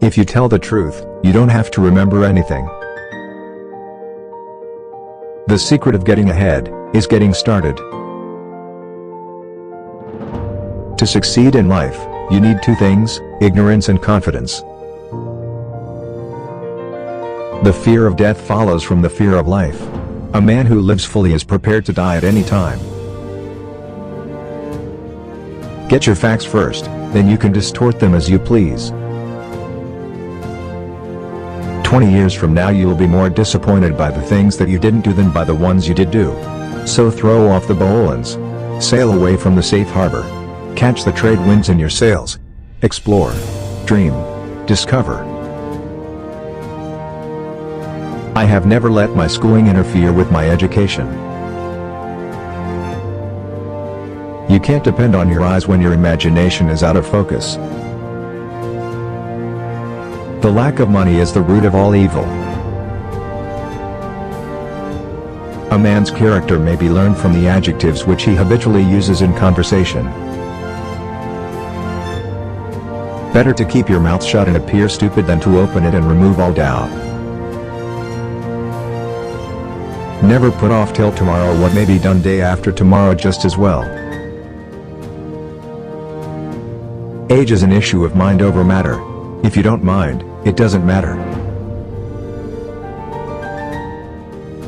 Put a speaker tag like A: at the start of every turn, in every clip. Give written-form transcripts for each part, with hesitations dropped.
A: If you tell the truth, you don't have to remember anything. The secret of getting ahead is getting started. To succeed in life, you need two things: ignorance and confidence. The fear of death follows from the fear of life. A man who lives fully is prepared to die at any time. Get your facts first, then you can distort them as you please. 20 years from now you will be more disappointed by the things that you didn't do than by the ones you did do. So throw off the bowlines. Sail away from the safe harbor. Catch the trade winds in your sails. Explore. Dream. Discover. I have never let my schooling interfere with my education. You can't depend on your eyes when your imagination is out of focus. The lack of money is the root of all evil. A man's character may be learned from the adjectives which he habitually uses in conversation. Better to keep your mouth shut and appear stupid than to open it and remove all doubt. Never put off till tomorrow what may be done day after tomorrow just as well. Age is an issue of mind over matter. If you don't mind, it doesn't matter.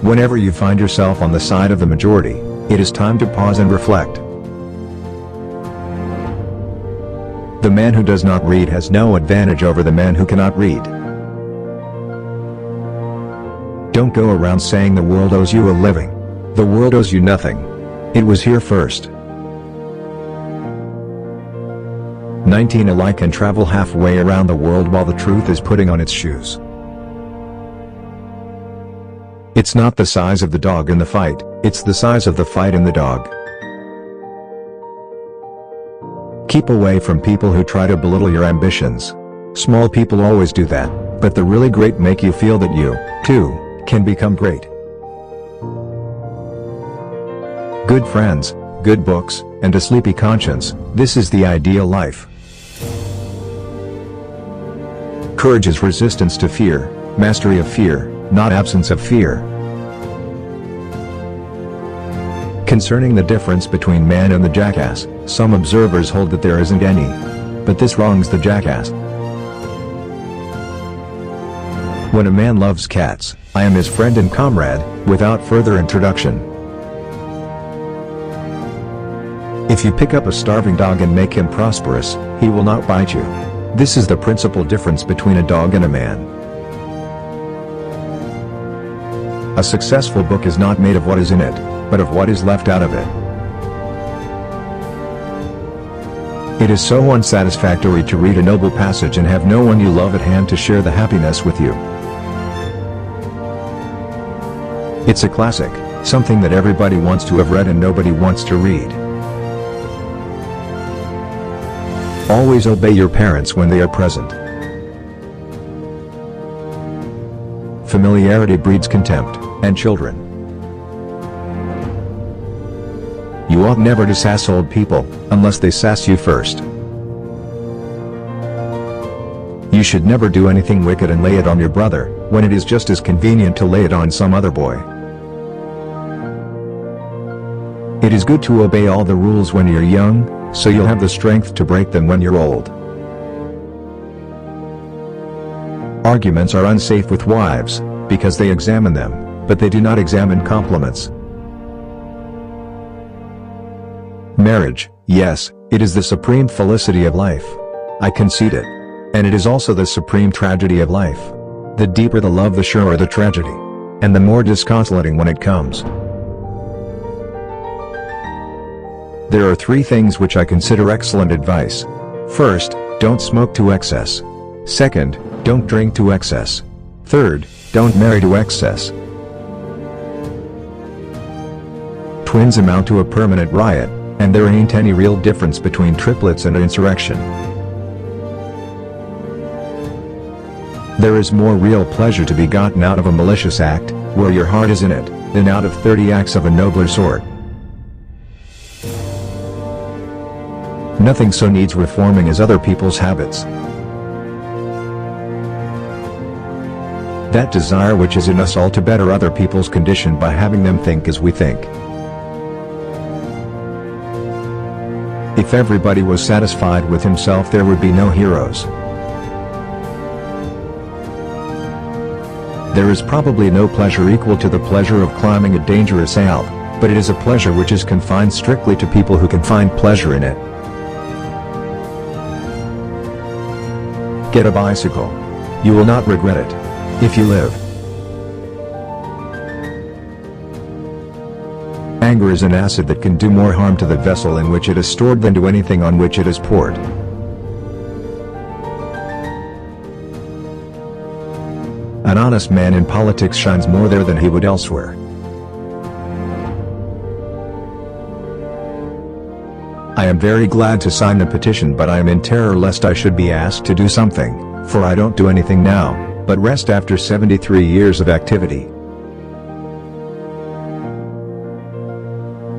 A: Whenever you find yourself on the side of the majority, it is time to pause and reflect. The man who does not read has no advantage over the man who cannot read. Don't go around saying the world owes you a living. The world owes you nothing. It was here first. 19 alike can travel halfway around the world while the truth is putting on its shoes. It's not the size of the dog in the fight, it's the size of the fight in the dog. Keep away from people who try to belittle your ambitions. Small people always do that, but the really great make you feel that you, too, can become great. Good friends, good books, and a sleepy conscience, this is the ideal life. Courage is resistance to fear, mastery of fear, not absence of fear. Concerning the difference between man and the jackass, some observers hold that there isn't any. But this wrongs the jackass. When a man loves cats, I am his friend and comrade, without further introduction. If you pick up a starving dog and make him prosperous, he will not bite you. This is the principal difference between a dog and a man. A successful book is not made of what is in it, but of what is left out of it. It is so unsatisfactory to read a noble passage and have no one you love at hand to share the happiness with you. It's a classic, something that everybody wants to have read and nobody wants to read. Always obey your parents when they are present. Familiarity breeds contempt, and children. You ought never to sass old people, unless they sass you first. You should never do anything wicked and lay it on your brother, when it is just as convenient to lay it on some other boy. It is good to obey all the rules when you're young, so you'll have the strength to break them when you're old. Arguments are unsafe with wives, because they examine them, but they do not examine compliments. Marriage, yes, it is the supreme felicity of life. I concede it. And it is also the supreme tragedy of life. The deeper the love, the surer the tragedy. And the more disconsolating when it comes. There are 3 things which I consider excellent advice. First, don't smoke to excess. Second, don't drink to excess. Third, don't marry to excess. Twins amount to a permanent riot, and there ain't any real difference between triplets and insurrection. There is more real pleasure to be gotten out of a malicious act, where your heart is in it, than out of 30 acts of a nobler sort. Nothing so needs reforming as other people's habits. That desire which is in us all to better other people's condition by having them think as we think. If everybody was satisfied with himself, there would be no heroes. There is probably no pleasure equal to the pleasure of climbing a dangerous Alp, but it is a pleasure which is confined strictly to people who can find pleasure in it. Get a bicycle. You will not regret it. If you live. Anger is an acid that can do more harm to the vessel in which it is stored than to anything on which it is poured. An honest man in politics shines more there than he would elsewhere. I am very glad to sign the petition, but I am in terror lest I should be asked to do something, for I don't do anything now, but rest after 73 years of activity.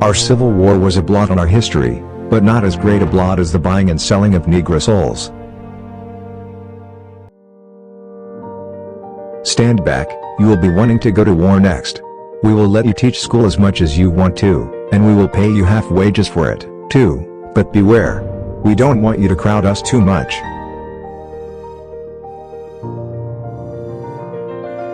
A: Our Civil War was a blot on our history, but not as great a blot as the buying and selling of Negro souls. Stand back, you will be wanting to go to war next. We will let you teach school as much as you want to, and we will pay you half wages for it, too, but beware. We don't want you to crowd us too much.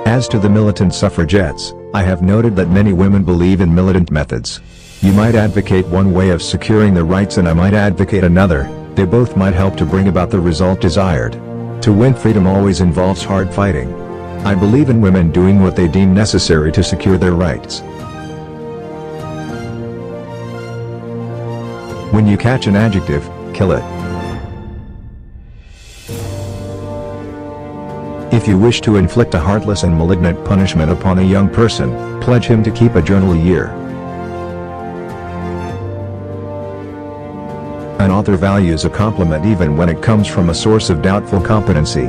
A: As to the militant suffragettes, I have noted that many women believe in militant methods. You might advocate one way of securing their rights and I might advocate another. They both might help to bring about the result desired. To win freedom always involves hard fighting. I believe in women doing what they deem necessary to secure their rights. When you catch an adjective, kill it. If you wish to inflict a heartless and malignant punishment upon a young person, pledge him to keep a journal a year. An author values a compliment even when it comes from a source of doubtful competency.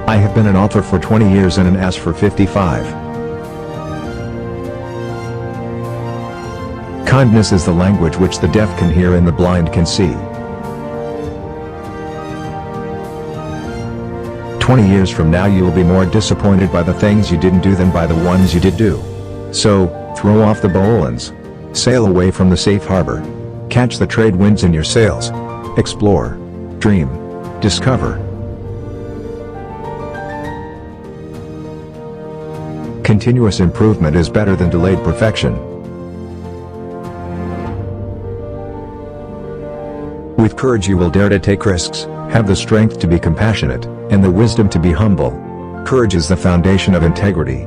A: I have been an author for 20 years and an ass for 55. Kindness is the language which the deaf can hear and the blind can see. 20 years from now you will be more disappointed by the things you didn't do than by the ones you did do. So, throw off the bowlines. Sail away from the safe harbor. Catch the trade winds in your sails. Explore. Dream. Discover. Continuous improvement is better than delayed perfection. With courage you will dare to take risks, have the strength to be compassionate, and the wisdom to be humble. Courage is the foundation of integrity.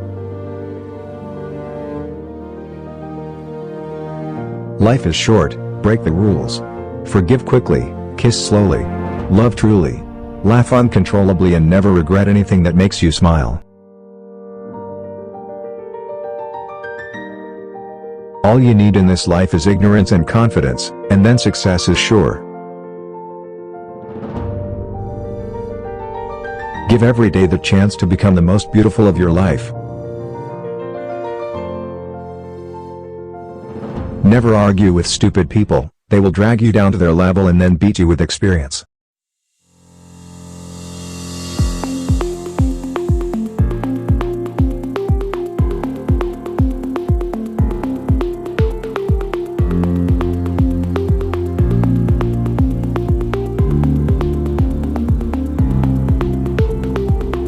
A: Life is short, break the rules. Forgive quickly, kiss slowly, love truly, laugh uncontrollably and never regret anything that makes you smile. All you need in this life is ignorance and confidence, and then success is sure. Give every day the chance to become the most beautiful of your life. Never argue with stupid people, they will drag you down to their level and then beat you with experience.